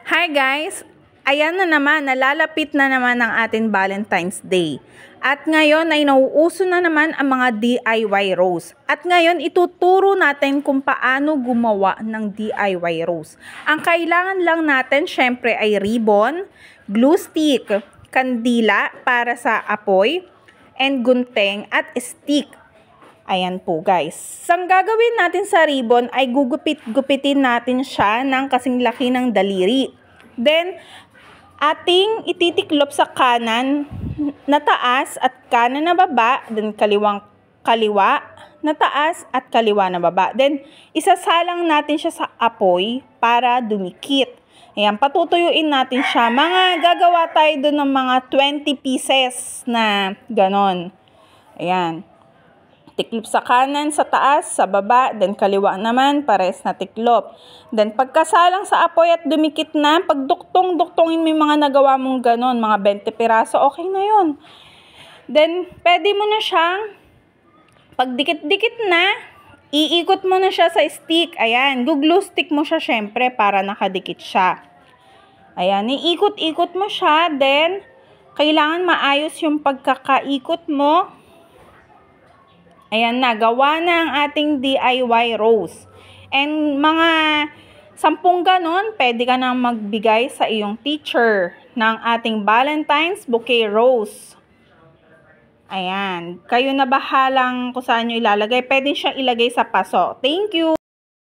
Hi guys! Ayan na naman, nalalapit na naman ang ating Valentine's Day. At ngayon ay nauuso na naman ang mga DIY rose. At ngayon ituturo natin kung paano gumawa ng DIY rose. Ang kailangan lang natin syempre ay ribbon, glue stick, kandila para sa apoy, and gunting at stick. Ayan po guys. Ang gagawin natin sa ribbon ay gupitin natin siya ng kasing laki ng daliri. Then, ating ititiklop sa kanan na taas at kanan na baba. Then, kaliwang kaliwa na taas at kaliwa na baba. Then, isasalang natin siya sa apoy para dumikit. Ayan, patutuyuin natin siya. Gagawa tayo doon ng mga 20 pieces na ganon. Ayan. Tiklop sa kanan, sa taas, sa baba, then kaliwa naman, pares na tiklop. Then pagkasalang sa apoy at dumikit na, pagduktong-duktongin mo yung mga nagawa mong ganon, mga 20 piraso, okay na yun. Then, pwede mo na siyang, pagdikit-dikit na, iikot mo na siya sa stick. Ayan, glue stick mo siya syempre para nakadikit siya. Ayan, iikot-ikot mo siya, then, kailangan maayos yung pagkakaikot mo. Ayan na, gawa na ang ating DIY rose. And mga 10 ganon, pwede ka nang magbigay sa iyong teacher ng ating Valentine's bouquet rose. Ayan, kayo na bahalang kung saan nyo ilalagay. Pwede siya ilagay sa paso. Thank you!